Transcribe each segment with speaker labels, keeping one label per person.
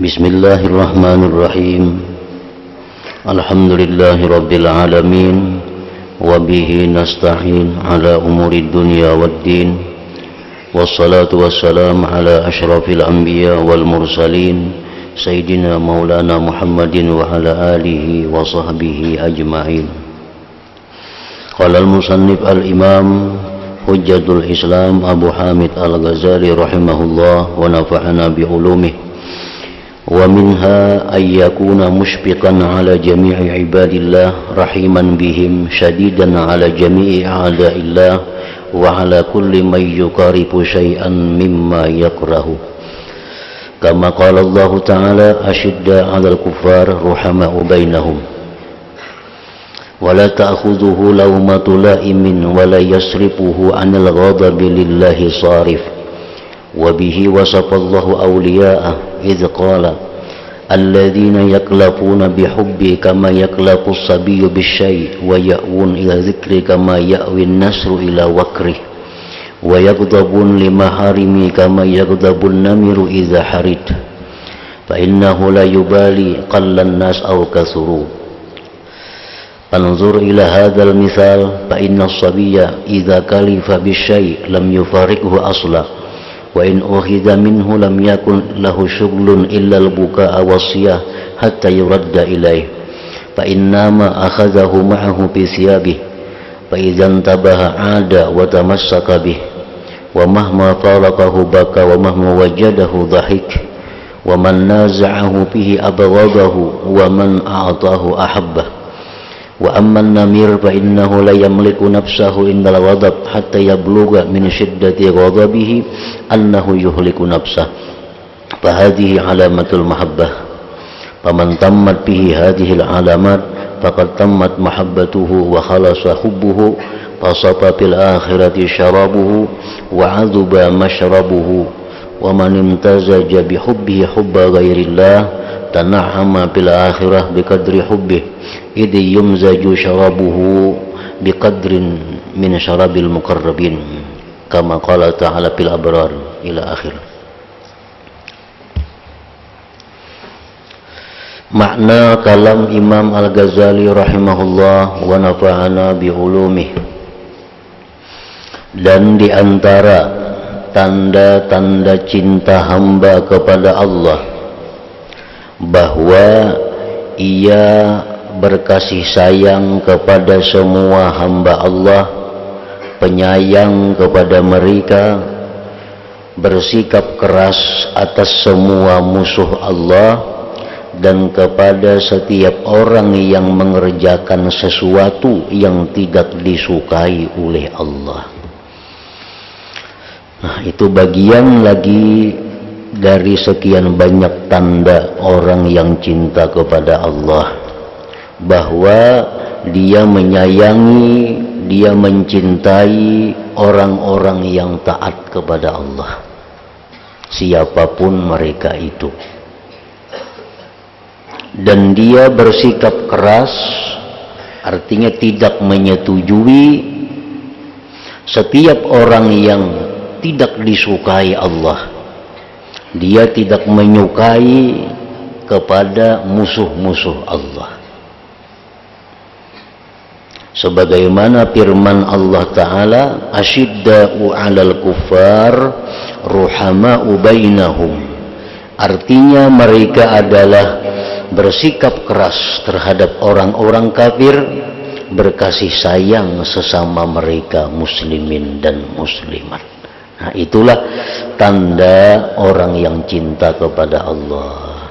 Speaker 1: Bismillahirrahmanirrahim. Alhamdulillahi rabbil alamin. Wabihi nasta'in ala umuri dunya waddin. Wassalatu wassalam ala ashrafil anbiya wal mursalin Sayyidina maulana Muhammadin wa ala alihi wa sahbihi ajma'in. Qala al-musannif al-imam Hujjatul Islam Abu Hamid Al-Ghazali rahimahullah wa nafa'ana bi ulumih. Wa minha ay yakuna mushfiqan ala jami'i ibadillah rahiman bihim shadidan ala jami'i a'da'illah wa ala kulli man yuqaribu syai'an mimma yakrahu. Kama qala Allah Ta'ala ashidda 'alal kuffar ruhama'u bainahum. Wa la ta'khudhuhu lawmatu la'imin wa la yasrifuhu 'anil ghadabi lillahi sarif. وبه وصف الله أولياءه إذ قال الذين يكلفون بحبي كما يكلف الصبي بالشيء ويأوون إلى ذكري كما يأوي النسر إلى وكره ويغضبون لمحارمي كما يغضب النمر إذا حرد فإنه لا يبالي قل الناس أو كثروا. فانظر إلى هذا المثال فإن الصبي إذا كلف بالشيء لم يفارقه أصلا وإن أخذ منه لم يكن له شغل إلا البكاء والصياح حتى يرد إليه فإن نام أخذه معه بثيابه فإذا انتبه عاد وتمسك به ومهما فارقه بكى ومهما وجده ضحك ومن نازعه به أبغضه ومن أعطاه أحبه. وأما النمير فإنه لا يملك نفسه عند الغضب حتى يبلغ من شدة غضبه أنه يهلك نفسه فهذه علامة المحبة. فمن تمت به هذه العلامات فقد تمت محبته وخلص حبه فصفى في الآخرة شرابه وعذب مشربه. ومن امتزج بحبه حب غير الله تنعم في الآخرة بقدر حبه إذ يمزج شرابه بقدر من شراب المقربين كما قال تعالى في الأبرار إلى آخر. Makna kalam Imam Al-Ghazali rahimahullah wa nafa'ana bi ulumih. Dan di antara tanda-tanda cinta hamba kepada Allah bahwa ia berkasih sayang kepada semua hamba Allah, penyayang kepada mereka, bersikap keras atas semua musuh Allah, dan kepada setiap orang yang mengerjakan sesuatu yang tidak disukai oleh Allah. Nah, itu bagian lagi dari sekian banyak tanda orang yang cinta kepada Allah, bahwa dia menyayangi, dia mencintai orang-orang yang taat kepada Allah, siapapun mereka itu. Dan dia bersikap keras, artinya tidak menyetujui setiap orang yang tidak disukai Allah. Dia tidak menyukai kepada musuh-musuh Allah. Sebagaimana firman Allah Ta'ala, asyidda'u 'alal kuffar ruhama'u bainahum. Artinya mereka adalah bersikap keras terhadap orang-orang kafir, berkasih sayang sesama mereka muslimin dan muslimat. Nah, itulah tanda orang yang cinta kepada Allah.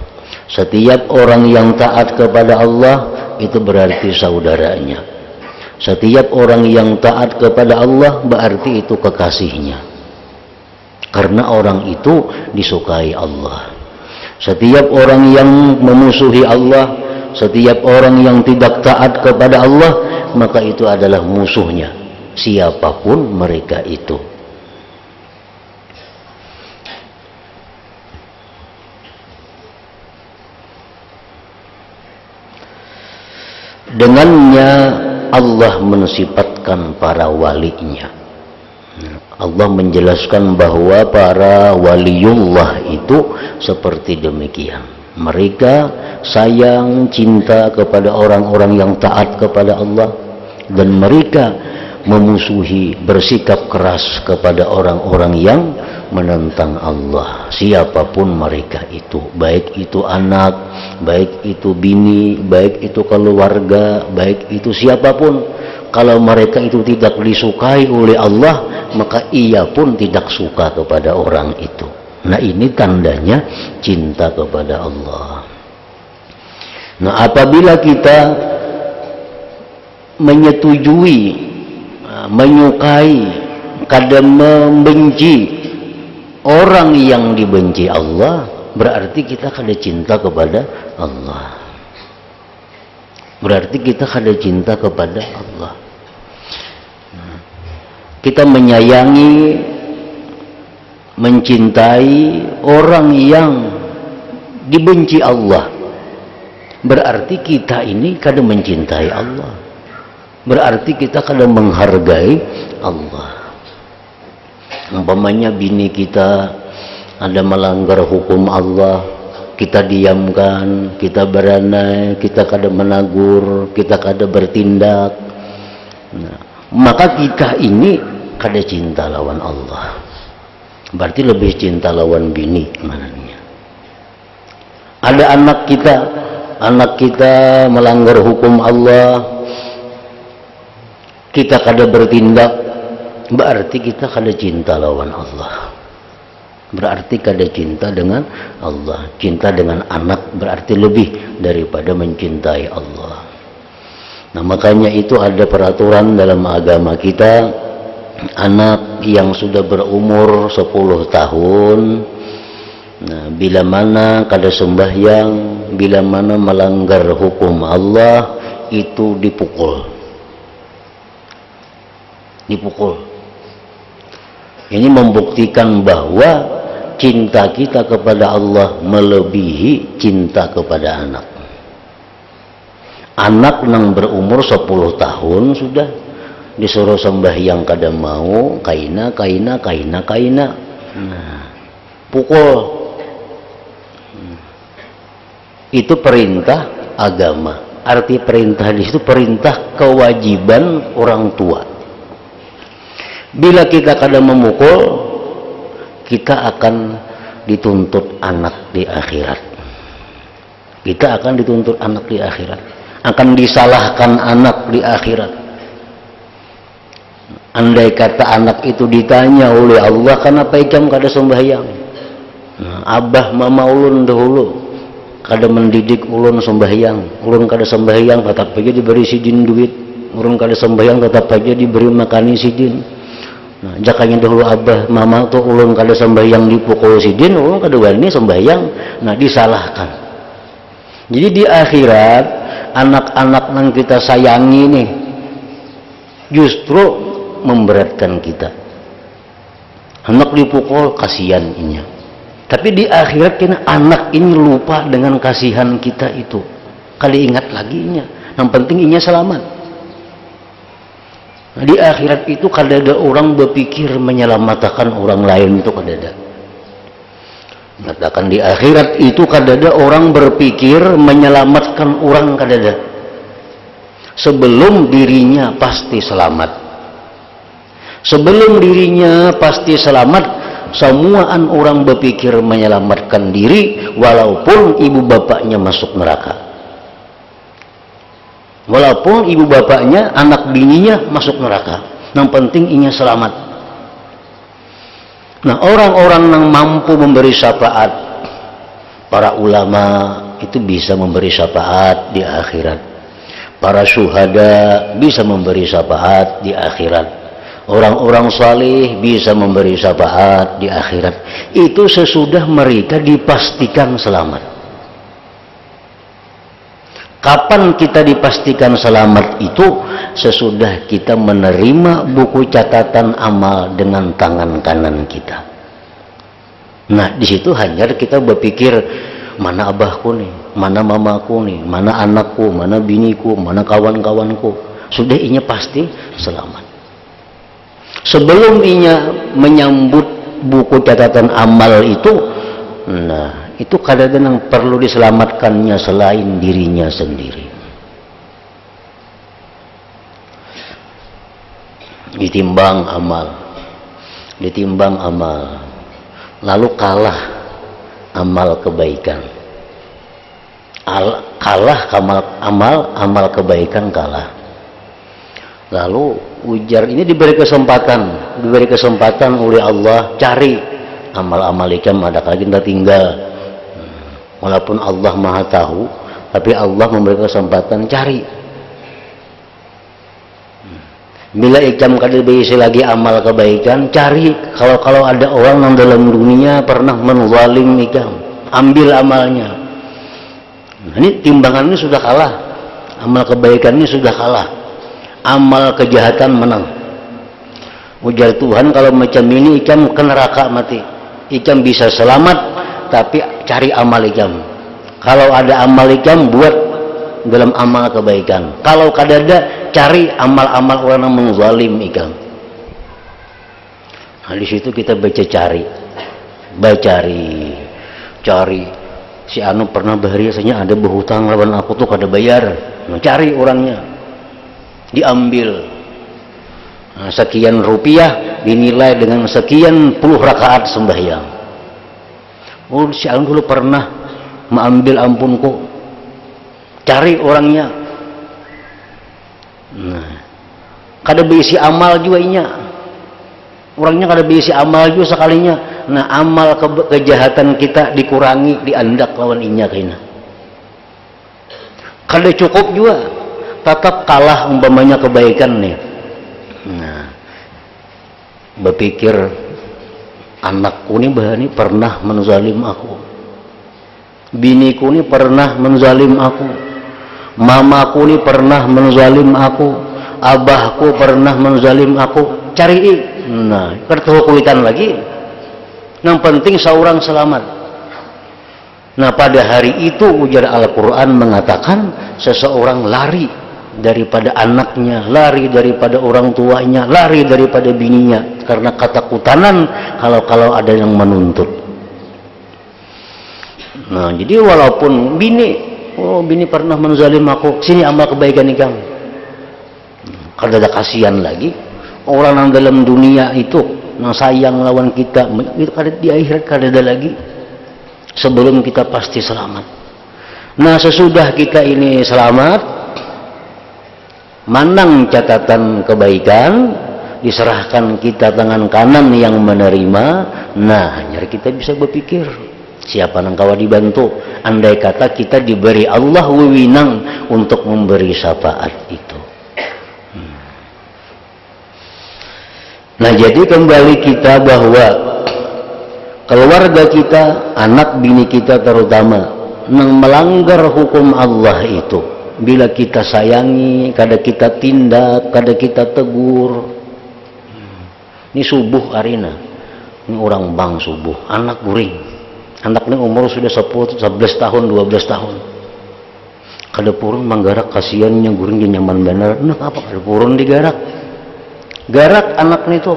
Speaker 1: Setiap orang yang taat kepada Allah itu berarti saudaranya. Setiap orang yang taat kepada Allah berarti itu kekasihnya, karena orang itu disukai Allah. Setiap orang yang memusuhi Allah, setiap orang yang tidak taat kepada Allah, maka itu adalah musuhnya, siapapun mereka itu. Dengannya Allah mensifatkan para walinya. Allah menjelaskan bahwa para waliullah itu seperti demikian. Mereka sayang, cinta kepada orang-orang yang taat kepada Allah, dan mereka memusuhi, bersikap keras kepada orang-orang yang menentang Allah, siapapun mereka itu, baik itu anak, baik itu bini, baik itu keluarga, baik itu siapapun. Kalau mereka itu tidak disukai oleh Allah, maka ia pun tidak suka kepada orang itu. Nah, ini tandanya cinta kepada Allah. Nah, apabila kita menyetujui, menyukai, kadang membenci orang yang dibenci Allah, berarti kita kada cinta kepada Allah. Berarti kita kada cinta kepada Allah. Kita menyayangi, mencintai orang yang dibenci Allah, berarti kita ini kada mencintai Allah. Berarti kita kada menghargai Allah. Umpamanya bini kita ada melanggar hukum Allah, kita diamkan, kita beranai, kita kada menagur, kita kada bertindak. Nah, maka kita ini kada cinta lawan Allah. Berarti lebih cinta lawan bini mananya. Ada anak kita melanggar hukum Allah, kita kada bertindak, berarti kita kada cinta lawan Allah. Berarti kada cinta dengan Allah. Cinta dengan anak berarti lebih daripada mencintai Allah. Nah, makanya itu ada peraturan dalam agama kita, anak yang sudah berumur 10 tahun, nah, bila mana kada sembahyang, bila mana melanggar hukum Allah, itu dipukul. Ini membuktikan bahwa cinta kita kepada Allah melebihi cinta kepada anak. Anak yang berumur 10 tahun sudah disuruh sembahyang kada mau, kaina. Nah, pukul. Itu perintah agama. Arti perintah di situ perintah kewajiban orang tua. Bila kita kada memukul, kita akan dituntut anak di akhirat. Kita akan dituntut anak di akhirat. Akan disalahkan anak di akhirat. Andai kata anak itu ditanya oleh Allah, kenapa ikam kada sembahyang? Nah, abah mama ulun dahulu kada mendidik ulun sembahyang. Ulun kada sembahyang tetap aja diberi sidin duit. Ulun kada sembahyang tetap aja diberi makani sidin. Nah, jakanya dahulu abah mama tuh ulun kada sembahyang dipukul sidin, ulun kada wani sembahyang. Nah, disalahkan. Jadi di akhirat anak-anak yang kita sayangi nih justru memberatkan kita. Anak dipukul kasihan inya. Tapi di akhirat kena anak ini lupa dengan kasihan kita itu. Kali ingat lagi inya. Yang penting inya selamat. Nah, di akhirat itu kada ada orang berpikir menyelamatkan orang lain, itu kada ada. Katakan di akhirat itu kada ada orang berpikir menyelamatkan orang, kada ada. Sebelum dirinya pasti selamat. Sebelum dirinya pasti selamat, semuaan orang berpikir menyelamatkan diri walaupun ibu bapaknya masuk neraka. Walaupun ibu bapaknya, anak bininya masuk neraka, yang penting inya selamat. Nah, orang-orang yang mampu memberi syafaat, para ulama itu bisa memberi syafaat di akhirat. Para syuhada bisa memberi syafaat di akhirat. Orang-orang saleh bisa memberi syafaat di akhirat. Itu sesudah mereka dipastikan selamat. Kapan kita dipastikan selamat itu? Sesudah kita menerima buku catatan amal dengan tangan kanan kita. Nah, di situ hanya kita berpikir, mana abahku nih, mana mamaku nih, mana anakku, mana biniku, mana kawan-kawanku. Sudah inya pasti selamat. Sebelum inya menyambut buku catatan amal itu, nah, itu kadang-kadang perlu diselamatkannya selain dirinya sendiri. Ditimbang amal, lalu kalah amal kebaikan, amal kebaikan kalah. Lalu ujar ini diberi kesempatan oleh Allah, cari amal-amal ikam ada lagi tidak tinggal. Walaupun Allah Maha tahu, tapi Allah memberi kesempatan cari. Bila ikam kada diisi lagi amal kebaikan, cari. Kalau ada orang yang dalam dunia pernah menzalim ikam, ambil amalnya. Nah, ini timbangannya sudah kalah, amal kebaikan ini sudah kalah, amal kejahatan menang. Ujar Tuhan, kalau macam ini ikam ke neraka mati. Ikam bisa selamat, tapi cari amal ikam. Kalau ada amal ikam, buat dalam amal kebaikan. Kalau kadada, cari amal-amal orang yang mengzalim ikam. Nah, di situ kita cari. Si anu pernah baharianya ada berhutang lawan aku tuh kada bayar. Nah, cari orangnya, diambil. Nah, sekian rupiah dinilai dengan sekian puluh rakaat sembahyang. Oh, si anu dulu pernah mengambil ampunku. Cari orangnya. Nah, kada berisi amal juga inya. Orangnya kada berisi amal juga sekalinya. Nah, amal kejahatan kita dikurangi, diandak lawan inya kayaknya. Kada cukup juga, tetap kalah umpamanya kebaikan nih. Nah, berpikir anakku ini pernah menzalim aku, biniku ini pernah menzalim aku, mamaku ini pernah menzalim aku, abahku pernah menzalim aku. Cari, nah, kertuhukuitan lagi. Yang penting seorang selamat. Nah, pada hari itu ujar Al-Quran mengatakan seseorang lari daripada anaknya, lari daripada orang tuanya, lari daripada bininya karena ketakutan kalau ada yang menuntut. Nah, jadi walaupun bini pernah menzalim aku, sini amal kebaikan nih kang. Kada ada kasihan lagi orang yang dalam dunia itu yang sayang lawan kita, itu kada di akhirat kada ada lagi. Sebelum kita pasti selamat. Nah, sesudah kita ini selamat, manang catatan kebaikan, diserahkan kita tangan kanan yang menerima. Nah, hanya kita bisa berpikir siapa yang kawa dibantu. Andai kata kita diberi Allah wewenang untuk memberi syafaat itu. Nah, jadi kembali kita bahwa keluarga kita, anak bini kita terutama, yang melanggar hukum Allah itu, bila kita sayangi, kada kita tindak, kada kita tegur. Ini subuh arina, ini orang bang subuh, anak guring, anak ini umur sudah 11 tahun, 12 tahun. Kada purun manggarak, kasihannya guring dia nyaman benar. Nah, apa kada purun digarak? Garak anak itu.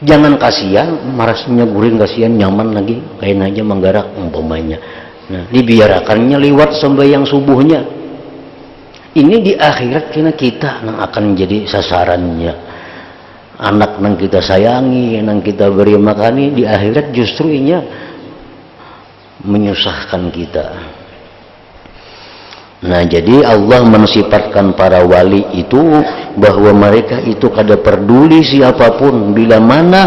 Speaker 1: Jangan kasihan, marasnya guring kasihan, nyaman lagi, kain aja manggarak umpamanya. Nah, dibiarakannya lewat sembahyang subuhnya. Ini di akhirat kita yang akan jadi sasarannya. Anak yang kita sayangi, yang kita beri makani, di akhirat justru inya menyusahkan kita. Nah, jadi Allah mensifatkan para wali itu bahwa mereka itu kada peduli siapapun, bila mana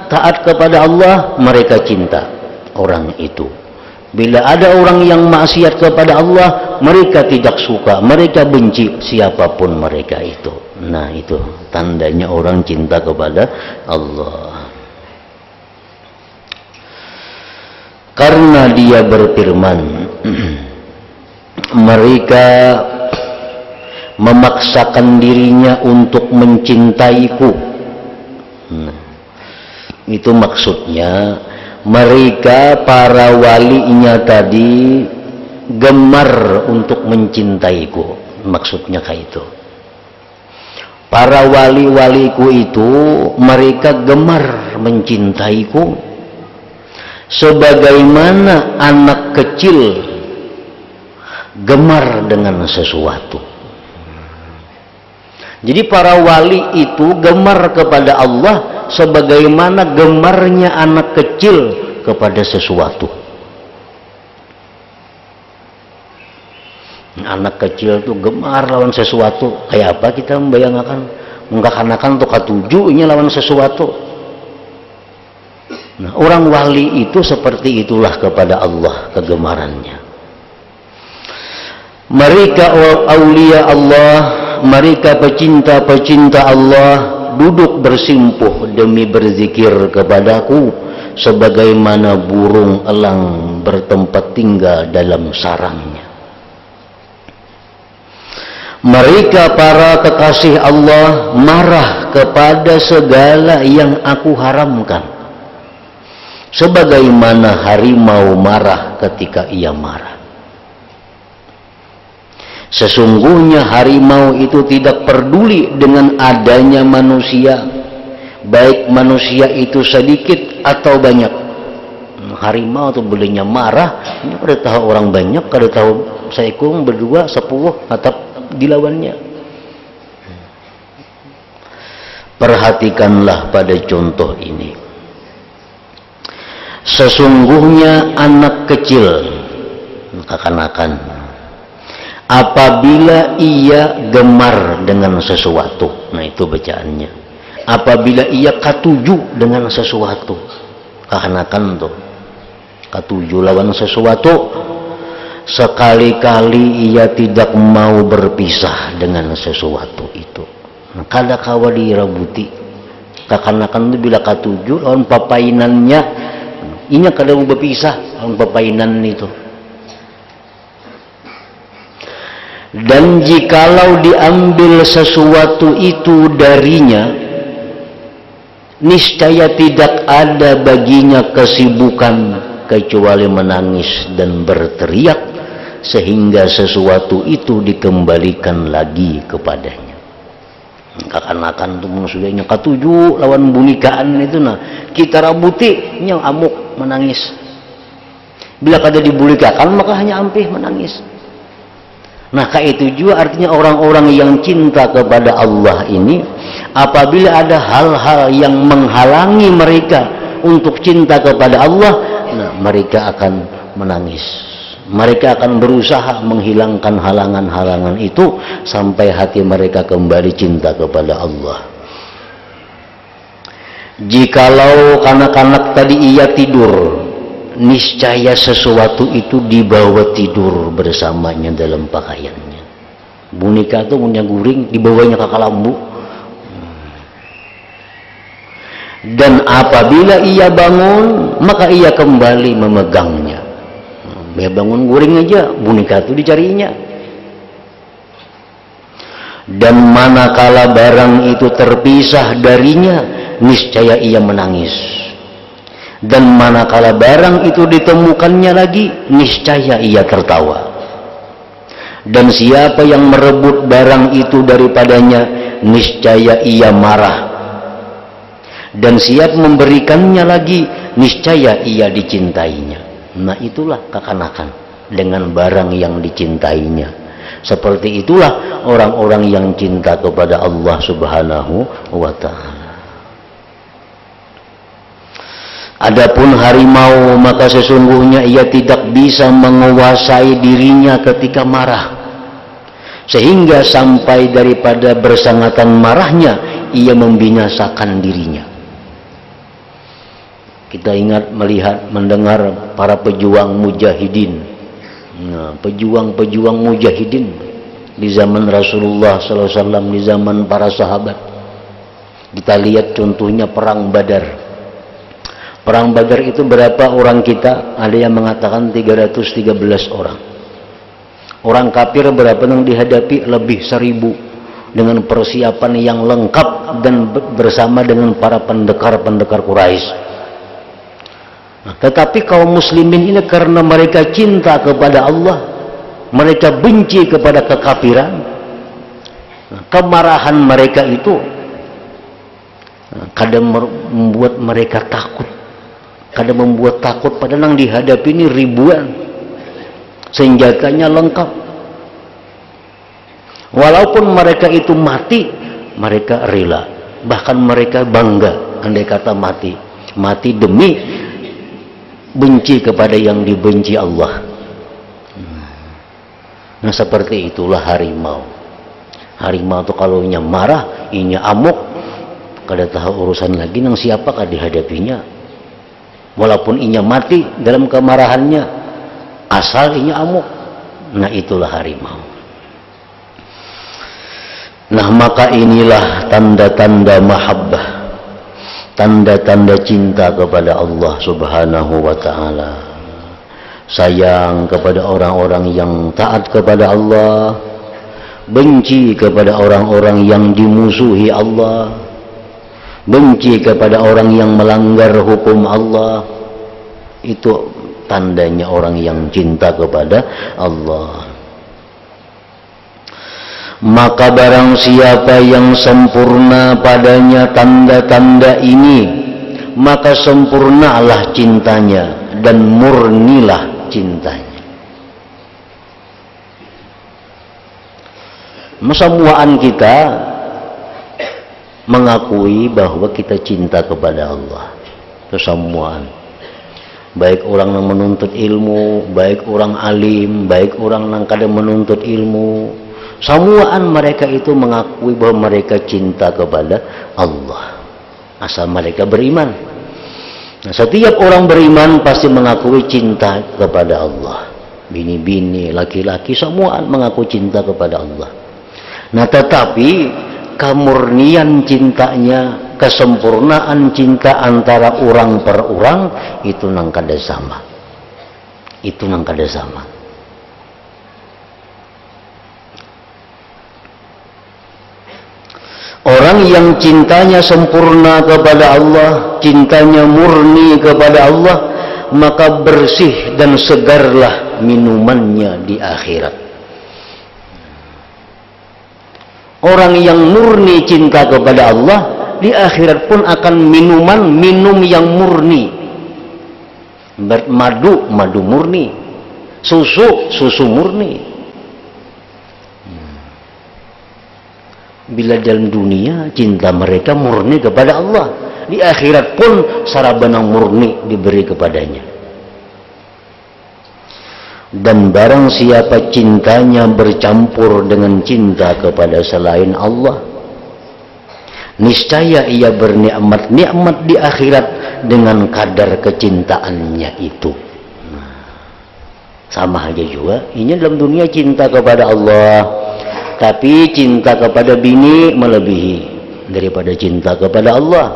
Speaker 1: taat kepada Allah mereka cinta orang itu. Bila ada orang yang maksiat kepada Allah mereka tidak suka, mereka benci siapapun mereka itu. Nah, itu tandanya orang cinta kepada Allah. Karena dia berfirman mereka memaksakan dirinya untuk mencintaiku. Nah, itu maksudnya mereka para walinya tadi gemar untuk mencintaiku. Maksudnya kayak itu. Para wali-waliku itu mereka gemar mencintaiku sebagaimana anak kecil gemar dengan sesuatu. Jadi para wali itu gemar kepada Allah sebagaimana gemarnya anak kecil kepada sesuatu. Anak kecil tuh gemar lawan sesuatu. Kayak apa kita membayangkan? Mengkakanakan tuh katujuhnya lawan sesuatu. Nah, orang wali itu seperti itulah kepada Allah kegemarannya. Mereka aulia Allah, mereka pecinta-pecinta Allah, duduk bersimpuh demi berzikir kepadaku sebagaimana burung elang bertempat tinggal dalam sarangnya. Mereka para kekasih Allah marah kepada segala yang aku haramkan, sebagaimana harimau marah ketika ia marah. Sesungguhnya harimau itu tidak peduli dengan adanya manusia, baik manusia itu sedikit atau banyak. Harimau itu bolehnya marah, ini kada tahu orang banyak, kada tahu seekor, berdua, 10, atap dilawannya. Perhatikanlah pada contoh ini. Sesungguhnya anak kecil, kekanakan, apabila ia gemar dengan sesuatu, nah itu bacaannya. Apabila ia katuju dengan sesuatu, kekanakan tuh, katuju lawan sesuatu, sekali-kali ia tidak mau berpisah dengan sesuatu itu. Nah, kada kawa dirabuti. Kekanakan itu bila katuju lawan papainannya, ini kada mau berpisah lawan papainan itu. Dan jikalau diambil sesuatu itu darinya, niscaya tidak ada baginya kesibukan kecuali menangis dan berteriak, sehingga sesuatu itu dikembalikan lagi kepadanya. Kekanakan itu maksudnya katuju lawan bunikaan itu, nah kita rabuti yang amuk menangis. Bila kada dibulikakan maka hanya ampih menangis. Nah, kayak itu juga artinya orang-orang yang cinta kepada Allah ini, apabila ada hal-hal yang menghalangi mereka untuk cinta kepada Allah, nah mereka akan menangis. Mereka akan berusaha menghilangkan halangan-halangan itu sampai hati mereka kembali cinta kepada Allah. Jikalau kanak-kanak tadi ia tidur, niscaya sesuatu itu dibawa tidur bersamanya dalam pakaiannya. Boneka itu punya guring, dibawanya ke kalambu. Dan apabila ia bangun, maka ia kembali memegangnya. Dia bangun guring aja, boneka itu dicarinya. Dan manakala barang itu terpisah darinya, niscaya ia menangis. Dan manakala barang itu ditemukannya lagi, niscaya ia tertawa. Dan siapa yang merebut barang itu daripadanya, niscaya ia marah. Dan siapa memberikannya lagi, niscaya ia dicintainya. Nah, itulah kekanakan dengan barang yang dicintainya. Seperti itulah orang-orang yang cinta kepada Allah Subhanahu wa ta'ala. Adapun harimau, maka sesungguhnya ia tidak bisa menguasai dirinya ketika marah, sehingga sampai daripada bersangatan marahnya ia membinasakan dirinya. Kita ingat, melihat, mendengar para pejuang mujahidin. Nah, pejuang-pejuang mujahidin di zaman Rasulullah SAW, di zaman para sahabat. Kita lihat contohnya perang Badar. Perang Badar itu berapa orang kita? Ada yang mengatakan 313 orang. Orang kafir berapa yang dihadapi? Lebih 1000 dengan persiapan yang lengkap dan bersama dengan para pendekar-pendekar Quraisy. Nah, tetapi kaum muslimin ini karena mereka cinta kepada Allah, mereka benci kepada kekafiran. Nah, kemarahan mereka itu kadang membuat mereka takut Kadang membuat takut, padahal yang dihadapi ini ribuan, senjatanya lengkap. Walaupun mereka itu mati, mereka rela, bahkan mereka bangga andai kata mati demi benci kepada yang dibenci Allah. Nah, seperti itulah harimau. Harimau itu kalau inya marah, inya amuk, kada tahu urusan lagi nang siapakah dihadapinya. Walaupun inya mati dalam kemarahannya, asal inya amuk. Nah, itulah harimau. Nah, maka inilah tanda-tanda mahabbah, tanda-tanda cinta kepada Allah Subhanahu wa ta'ala. Sayang kepada orang-orang yang taat kepada Allah, benci kepada orang-orang yang dimusuhi Allah, benci kepada orang yang melanggar hukum Allah. Itu tandanya orang yang cinta kepada Allah. Maka barang siapa yang sempurna padanya tanda-tanda ini, maka sempurnalah cintanya dan murnilah cintanya. Semuaan kita mengakui bahwa kita cinta kepada Allah. Kesemuaan, baik orang yang menuntut ilmu, baik orang alim, baik orang yang kadang menuntut ilmu, semuaan mereka itu mengakui bahwa mereka cinta kepada Allah, asal mereka beriman. Nah, setiap orang beriman pasti mengakui cinta kepada Allah. Bini-bini, laki-laki, semuaan mengaku cinta kepada Allah. Nah, tetapi kemurnian cintanya, kesempurnaan cinta antara orang per orang itu nang kada sama. Itu nang kada sama. Orang yang cintanya sempurna kepada Allah, cintanya murni kepada Allah, maka bersih dan segarlah minumannya di akhirat. Orang yang murni cinta kepada Allah, di akhirat pun akan minum yang murni. Madu murni, susu murni. Bila dalam dunia cinta mereka murni kepada Allah, di akhirat pun sarabana murni diberi kepadanya. Dan barang siapa cintanya bercampur dengan cinta kepada selain Allah, niscaya ia bernikmat-nikmat di akhirat dengan kadar kecintaannya itu. Sama aja juga, ini dalam dunia cinta kepada Allah, tapi cinta kepada bini melebihi daripada cinta kepada Allah.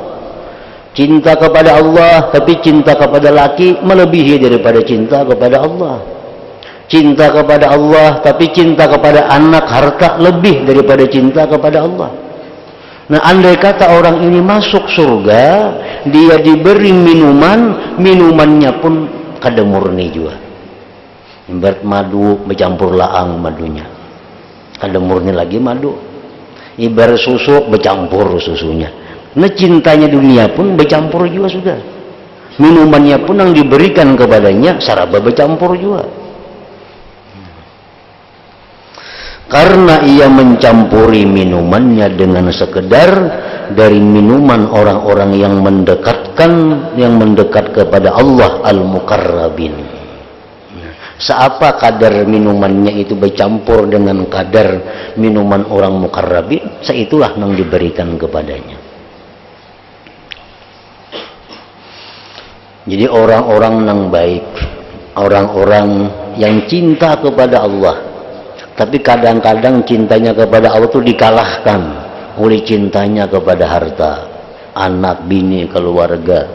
Speaker 1: Cinta kepada Allah tapi cinta kepada laki melebihi daripada cinta kepada Allah. Cinta kepada Allah tapi cinta kepada anak, harta lebih daripada cinta kepada Allah. Nah, andai kata orang ini masuk surga, dia diberi minumannya pun kada murni juga. Ibarat madu bercampur laang madunya, kada murni lagi madu. Ibarat susu bercampur susunya. Nah, cintanya dunia pun bercampur juga sudah. Minumannya pun yang diberikan kepadanya saraba bercampur juga. Karena ia mencampuri minumannya dengan sekedar dari minuman orang-orang yang mendekat kepada Allah al-muqarrabin. Seapa kadar minumannya itu bercampur dengan kadar minuman orang muqarrabin, seitulah yang diberikan kepadanya. Jadi orang-orang yang baik, orang-orang yang cinta kepada Allah, tapi kadang-kadang cintanya kepada Allah itu dikalahkan oleh cintanya kepada harta, anak, bini, keluarga.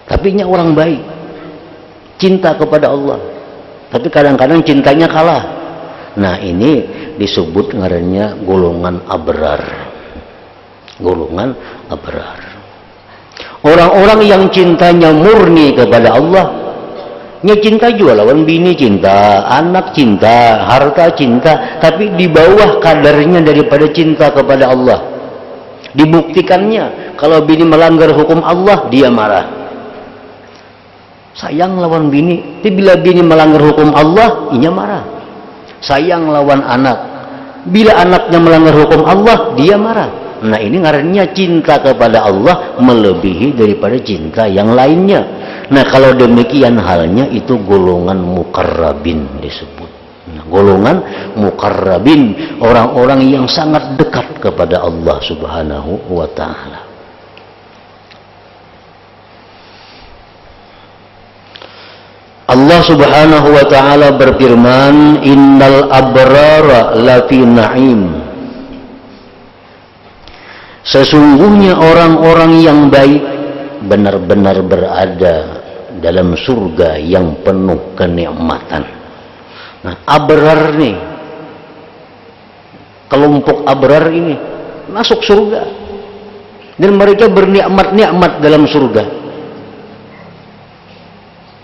Speaker 1: Tapi nya orang baik, cinta kepada Allah, tapi kadang-kadang cintanya kalah. Nah, ini disebut ngarannya golongan abrar. Golongan abrar. Orang-orang yang cintanya murni kepada Allah, nya cinta juga lawan bini cinta, anak cinta, harta cinta, tapi di bawah kadarnya daripada cinta kepada Allah. Dibuktikannya, kalau bini melanggar hukum Allah, dia marah. Sayang lawan bini, tapi bila bini melanggar hukum Allah, inya marah. Sayang lawan anak, bila anaknya melanggar hukum Allah, dia marah. Nah ini ngarannya cinta kepada Allah melebihi daripada cinta yang lainnya. Nah kalau demikian halnya itu golongan muqarrabin disebut. Nah, golongan muqarrabin, orang-orang yang sangat dekat kepada Allah Subhanahu wa ta'ala. Allah Subhanahu wa ta'ala berfirman, innal abrara lafi na'im. Sesungguhnya orang-orang yang baik benar-benar berada dalam surga yang penuh kenikmatan. Nah, abrar nih, kelompok abrar ini masuk surga dan mereka bernikmat-nikmat dalam surga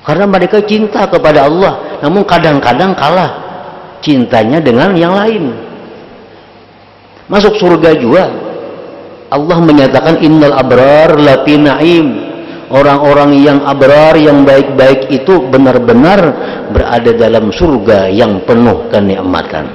Speaker 1: karena mereka cinta kepada Allah. Namun kadang-kadang kalah cintanya dengan yang lain. Masuk surga juga Allah menyatakan innal abrar lafi na'im. Orang-orang yang abrar, yang baik-baik itu benar-benar berada dalam surga yang penuh kenikmatan.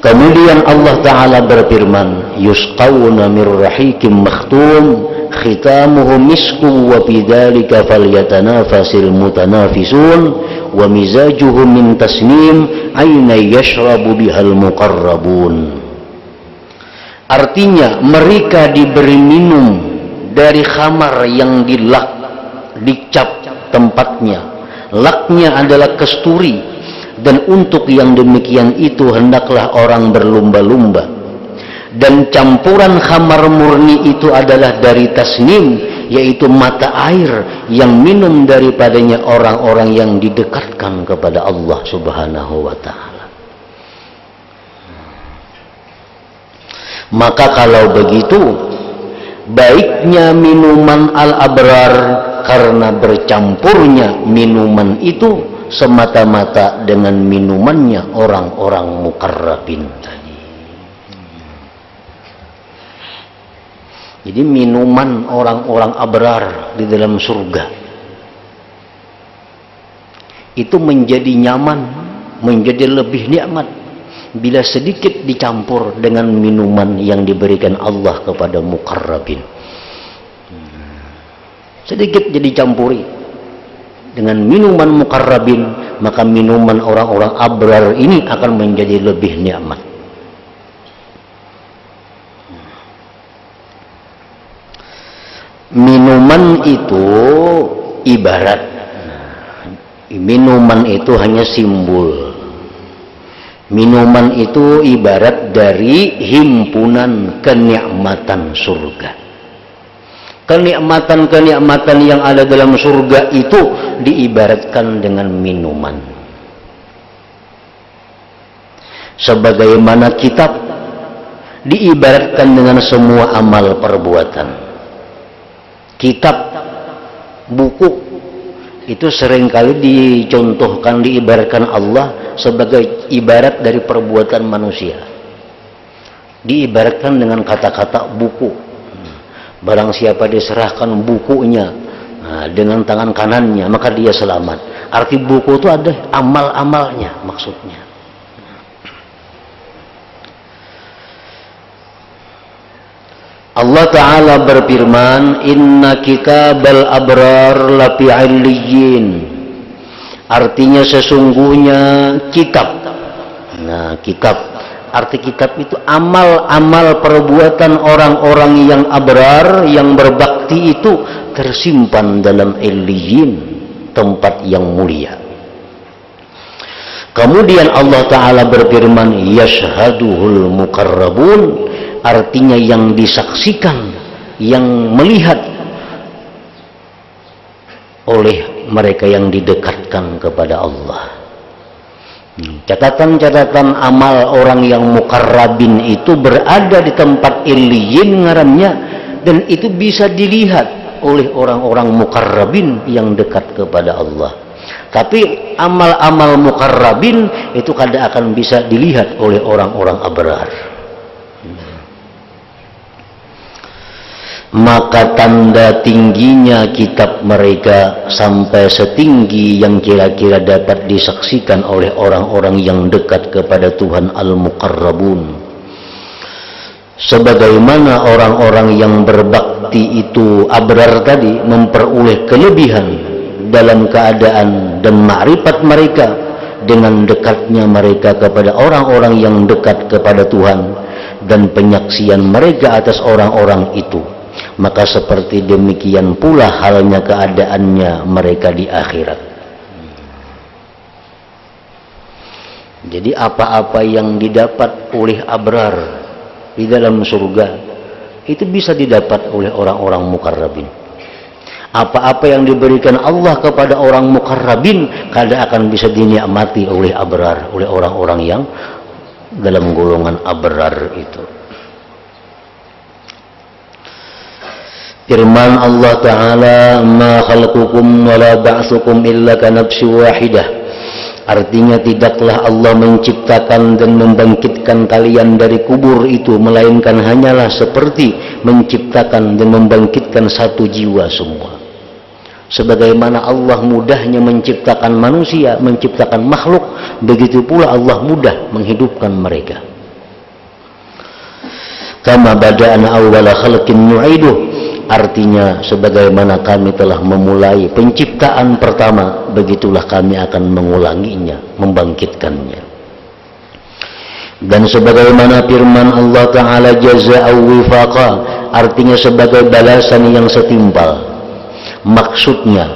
Speaker 1: Kemudian Allah Ta'ala berfirman, yusqawna mir rahikim makhtum khitamuhu misku wa bidzalika falyatanafasil mutanafisun wa mizajuhu min tasnim ayna yashrabu bihal muqarrabun. Artinya mereka diberi minum dari khamar yang dilak, dicap tempatnya. Laknya adalah kasturi, dan untuk yang demikian itu hendaklah orang berlumba-lumba. Dan campuran khamar murni itu adalah dari tasnim, yaitu mata air yang minum daripadanya orang-orang yang didekatkan kepada Allah Subhanahu wa ta'ala. Maka kalau begitu, baiknya minuman al-abrar karena bercampurnya minuman itu semata-mata dengan minumannya orang-orang muqarrabin tadi. Jadi minuman orang-orang abrar di dalam surga itu menjadi nyaman, menjadi lebih nikmat bila sedikit dicampur dengan minuman yang diberikan Allah kepada muqarrabin. Sedikit jadi campuri dengan minuman muqarrabin, maka minuman orang-orang abrar ini akan menjadi lebih nikmat. Minuman itu ibarat, minuman itu hanya simbol. Minuman itu ibarat dari himpunan kenikmatan surga. Kenikmatan-kenikmatan yang ada dalam surga itu diibaratkan dengan minuman. Sebagaimana kitab diibaratkan dengan semua amal perbuatan. Kitab, buku, itu seringkali dicontohkan, diibaratkan Allah sebagai ibarat dari perbuatan manusia. Diibaratkan dengan kata-kata buku. Barang siapa diserahkan bukunya dengan tangan kanannya, maka dia selamat. Arti buku itu ada amal-amalnya maksudnya. Allah Ta'ala berfirman, inna kitabal abrar lafi 'illiyyin. Artinya sesungguhnya kitab. Nah, kitab, arti kitab itu amal-amal perbuatan orang-orang yang abrar, yang berbakti itu tersimpan dalam 'illiyyin, tempat yang mulia. Kemudian Allah Ta'ala berfirman, yashhaduhul muqarrabun. Artinya yang disaksikan, yang melihat oleh mereka yang didekatkan kepada Allah. Catatan-catatan amal orang yang muqarrabin itu berada di tempat illiyin ngarannya, dan itu bisa dilihat oleh orang-orang muqarrabin yang dekat kepada Allah. Tapi amal-amal muqarrabin itu kada akan bisa dilihat oleh orang-orang abrar. maka tanda tingginya kitab mereka sampai setinggi yang kira-kira dapat disaksikan oleh orang-orang yang dekat kepada Tuhan al-muqarrabun. Sebagaimana orang-orang yang berbakti itu abrar tadi memperoleh kelebihan dalam keadaan dan makrifat mereka dengan dekatnya mereka kepada orang-orang yang dekat kepada Tuhan dan penyaksian mereka atas orang-orang itu, maka seperti demikian pula halnya keadaannya mereka di akhirat. Jadi apa-apa yang didapat oleh abrar di dalam surga itu bisa didapat oleh orang-orang muqarrabin. Apa-apa yang diberikan Allah kepada orang muqarrabin kada akan bisa dinikmati oleh abrar, oleh orang-orang yang dalam golongan abrar itu. Firman Allah Ta'ala, ma khalqukum wa la ba'thukum illa ka nafsin wahidah. Artinya tidaklah Allah menciptakan dan membangkitkan kalian dari kubur itu melainkan hanyalah seperti menciptakan dan membangkitkan satu jiwa semua. Sebagaimana Allah mudahnya menciptakan manusia, menciptakan makhluk, begitu pula Allah mudah menghidupkan mereka. Kama bada'na awwala khalqin nu'iduh. Artinya sebagaimana kami telah memulai penciptaan pertama, begitulah kami akan mengulanginya, membangkitkannya. Dan sebagaimana firman Allah Ta'ala, jaza'aw wifaqa, artinya sebagai balasan yang setimpal. Maksudnya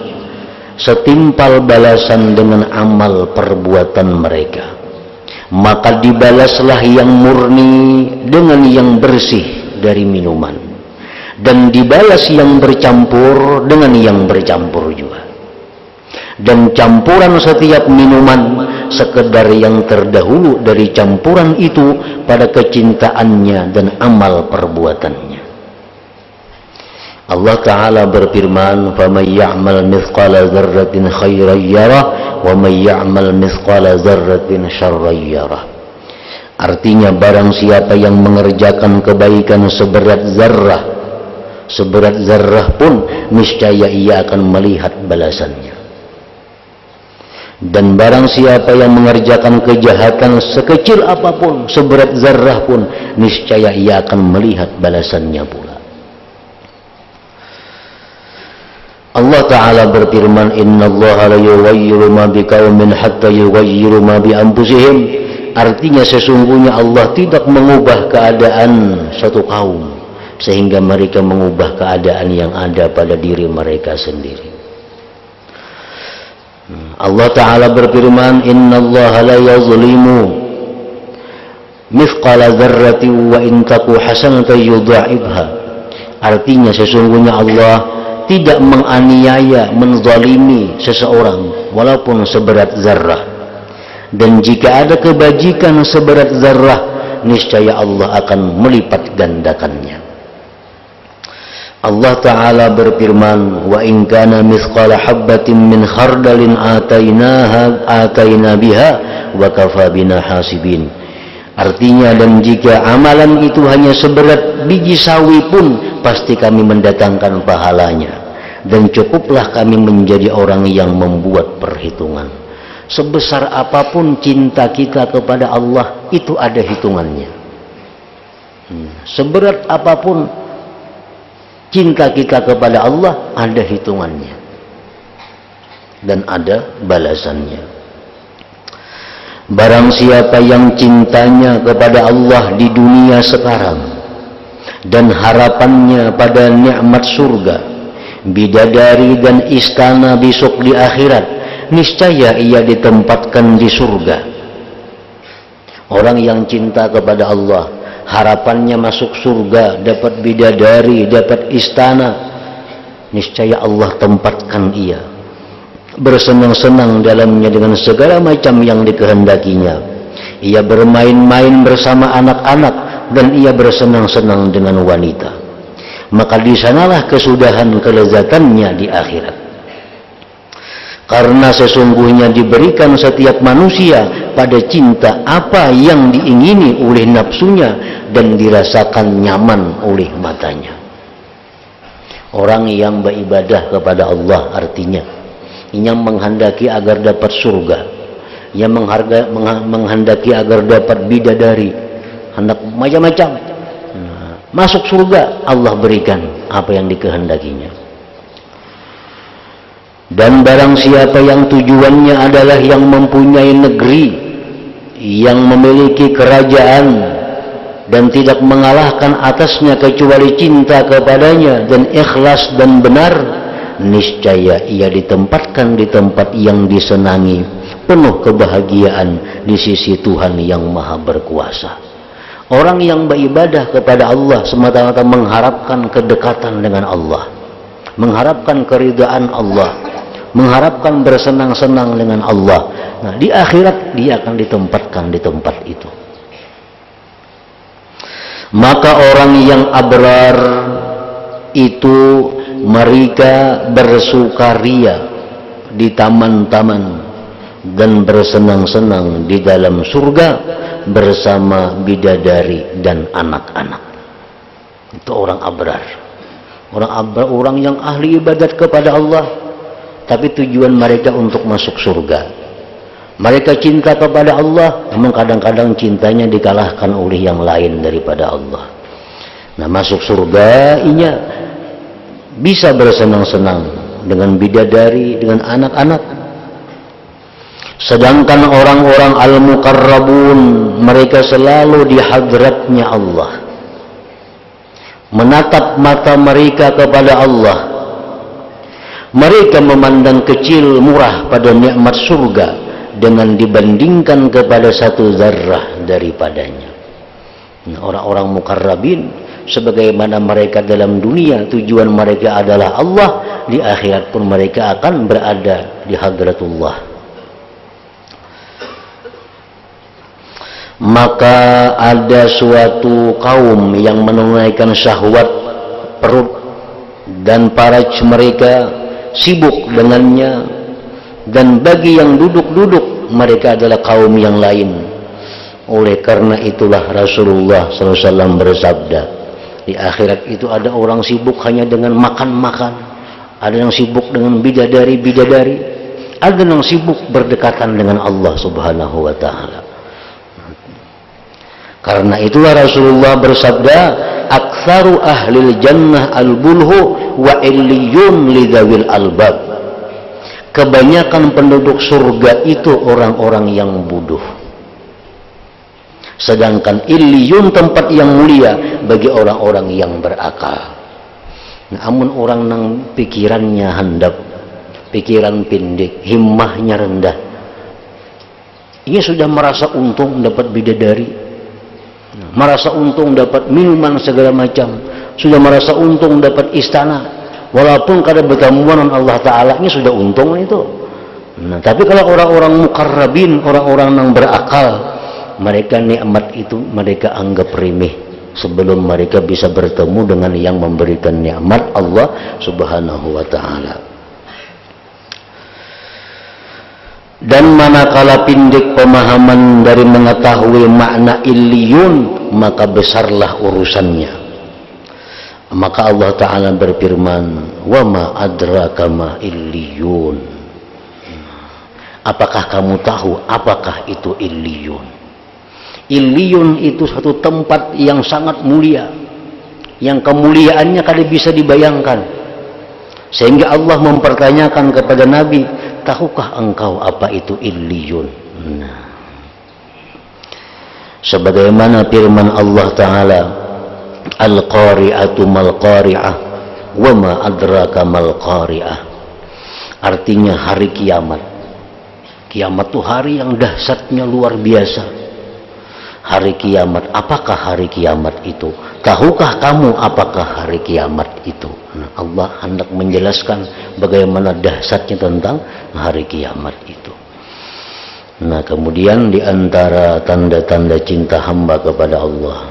Speaker 1: setimpal balasan dengan amal perbuatan mereka, maka dibalaslah yang murni dengan yang bersih dari minuman, dan dibalas yang bercampur dengan yang bercampur juga. Dan campuran setiap minuman sekedar yang terdahulu dari campuran itu pada kecintaannya dan amal perbuatannya. Allah Ta'ala berfirman, فَمَنْ يَعْمَلْ مِثْقَالَ ذَرَّةٍ خَيْرًا يَرَهُ وَمَنْ يَعْمَلْ مِثْقَالَ ذَرَّةٍ شَرًّا يَرَهُ. Artinya barang siapa yang mengerjakan kebaikan seberat zarrah pun niscaya ia akan melihat balasannya. Dan barang siapa yang mengerjakan kejahatan sekecil apapun, seberat zarrah pun niscaya ia akan melihat balasannya pula. Allah Ta'ala berfirman, innallaha la yughayyiru ma biqaumin hatta yughayyiru ma bi anfusihim. Artinya sesungguhnya Allah tidak mengubah keadaan suatu kaum sehingga mereka mengubah keadaan yang ada pada diri mereka sendiri. Allah Ta'ala berfirman, innallaha la yazlimu mithqala dzarratin wa in taku hasanatan yudha'ibha. Artinya sesungguhnya Allah tidak menganiaya, menzalimi seseorang walaupun seberat zarrah. Dan jika ada kebajikan seberat zarrah, niscaya Allah akan melipat gandakannya. Allah Ta'ala berfirman, wa in kana mithqala habbatin min khardalin ataina biha wa kafa bina hasibin. Artinya, dan jika amalan itu hanya seberat biji sawi pun pasti kami mendatangkan pahalanya, dan cukuplah kami menjadi orang yang membuat perhitungan. Sebesar apapun cinta kita kepada Allah, itu ada hitungannya. Seberat apapun cinta kita kepada Allah, ada hitungannya dan ada balasannya. Barang siapa yang cintanya kepada Allah di dunia sekarang dan harapannya pada nikmat surga, bidadari dan istana besok di akhirat, niscaya ia ditempatkan di surga. Orang yang cinta kepada Allah, harapannya masuk surga, dapat bidadari, dapat istana, niscaya Allah tempatkan ia bersenang-senang dalamnya dengan segala macam yang dikehendakinya. Ia bermain-main bersama anak-anak dan ia bersenang-senang dengan wanita. Maka di sanalah kesudahan kelezatannya di akhirat. Karena sesungguhnya diberikan setiap manusia pada cinta apa yang diingini oleh nafsunya dan dirasakan nyaman oleh matanya. Orang yang beribadah kepada Allah artinya yang menghendaki agar dapat surga, yang menghendaki agar dapat bidadari, hendak macam-macam. Masuk surga, Allah berikan apa yang dikehendakinya. Dan barang siapa yang tujuannya adalah yang mempunyai negeri, yang memiliki kerajaan, dan tidak mengalahkan atasnya kecuali cinta kepadanya dan ikhlas dan benar, niscaya ia ditempatkan di tempat yang disenangi, penuh kebahagiaan di sisi Tuhan yang Maha Berkuasa. Orang yang beribadah kepada Allah semata-mata mengharapkan kedekatan dengan Allah, mengharapkan keridhaan Allah, mengharapkan bersenang-senang dengan Allah. Nah, di akhirat dia akan ditempatkan di tempat itu. Maka orang yang abrar itu mereka bersukaria di taman-taman dan bersenang-senang di dalam surga bersama bidadari dan anak-anak. Itu orang abrar. Orang abrar, orang yang ahli ibadat kepada Allah, tapi tujuan mereka untuk masuk surga. Mereka cinta kepada Allah, namun kadang-kadang cintanya dikalahkan oleh yang lain daripada Allah. Nah, masuk surga inya bisa bersenang-senang dengan bidadari, dengan anak-anak. Sedangkan orang-orang al-muqarrabun, mereka selalu di hadratnya Allah, menatap mata mereka kepada Allah. Mereka memandang kecil murah pada nikmat surga dengan dibandingkan kepada satu zarrah daripadanya. Nah, orang-orang muqarrabin, sebagaimana mereka dalam dunia tujuan mereka adalah Allah, di akhirat pun mereka akan berada di hadratullah. Maka ada suatu kaum yang menunaikan syahwat perut dan faraj mereka sibuk dengannya, dan bagi yang duduk-duduk mereka adalah kaum yang lain. Oleh karena itulah Rasulullah SAW bersabda, di akhirat itu ada orang sibuk hanya dengan makan-makan, ada yang sibuk dengan bidadari-bidadari, ada yang sibuk berdekatan dengan Allah Subhanahu wa Ta'ala. Karena itulah Rasulullah bersabda, aktsaru ahlil jannah al-bulhu wa illiyun lidzawil albab. Kebanyakan penduduk surga itu orang-orang yang bodoh, sedangkan illiyun tempat yang mulia bagi orang-orang yang berakal. Namun orang nang pikirannya handap, pikiran pendek, himmahnya rendah, ia sudah merasa untung dapat bidadari, merasa untung dapat minuman segala macam, sudah merasa untung dapat istana, walaupun kada bertamuan dengan Allah Ta'ala, ini sudah untung itu. Nah, tapi kalau orang-orang muqarrabin, orang-orang yang berakal, mereka nikmat itu mereka anggap remeh sebelum mereka bisa bertemu dengan yang memberikan nikmat, Allah Subhanahu wa Ta'ala. Dan manakala pendek pemahaman dari mengetahui makna illiyun, maka besarlah urusannya. Maka Allah Ta'ala berfirman, wa ma adraka ma illiyun. Apakah kamu tahu apakah itu illiyun? Illiyun itu satu tempat yang sangat mulia, yang kemuliaannya kada bisa dibayangkan, sehingga Allah mempertanyakan kepada Nabi, tahukah engkau apa itu illiyun? Nah, sebagaimana firman Allah Ta'ala, al-qari'atu mal-qari'ah wa ma adraka mal-qari'ah. Artinya hari kiamat. Kiamat itu hari yang dahsyatnya luar biasa. Hari kiamat, apakah hari kiamat itu? Tahukah kamu apakah hari kiamat itu? Nah, Allah hendak menjelaskan bagaimana dahsyatnya tentang hari kiamat itu. Nah, kemudian di antara tanda-tanda cinta hamba kepada Allah,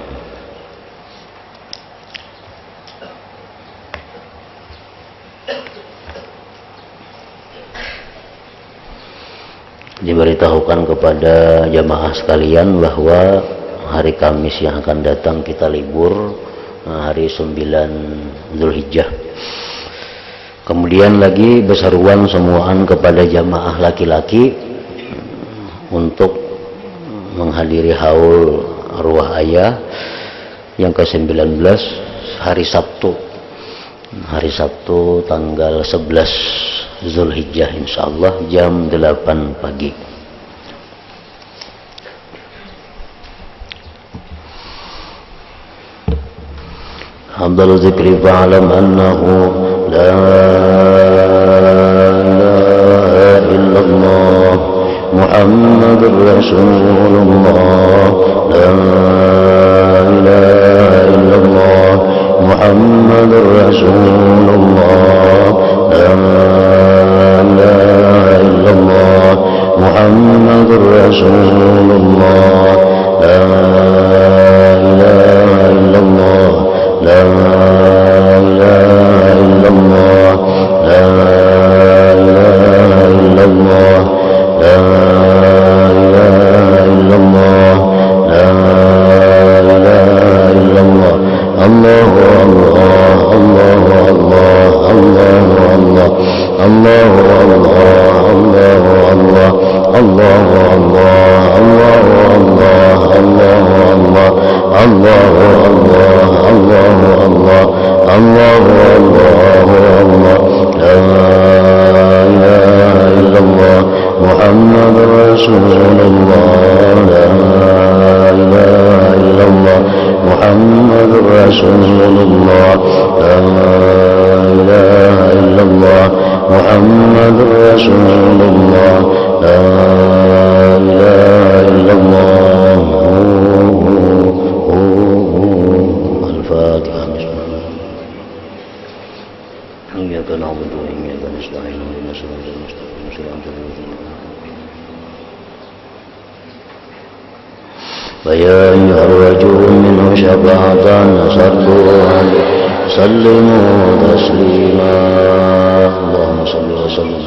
Speaker 1: diberitahukan kepada jamaah sekalian bahwa hari Kamis yang akan datang kita libur, hari 9 Zulhijjah. Kemudian lagi berseruan semuaan kepada jamaah laki-laki untuk menghadiri haul arwah ayah yang ke-19 hari Sabtu tanggal 11 Zulhijjah insyaallah jam 8 pagi. Afdhalu dzikri fa'lam annahu la ilaha illallah Muhammadur Rasulullah la ilaha illallah Muhammadur Rasulullah la ilaha illallah Muhammadur Rasulullah la ilaha illallah la ilaha illallah la ilaha illallah la ilaha illallah la ilaha illallah Allahu Allah Allahu Allah Allahu Allah Allahu Allah Allahu Allah Allahu Allah Allahu Allah Allahu Allah Allahu Allah Allahu Allah Allahu Allah la ilaha illallah Muhammadur Rasulullah la ilaha illallah Muhammadur Rasulullah la ilaha illallah Muhammadur Rasulullah la ilaha illallah. Al-Fatihah. Iyyaka na'budu wa iyyaka nasta'in ihdinas siratal mustaqim siratal ladzina فيا أيها الرجل منه شفاعة نصرته سلموا تسليما اللهم صل وسلم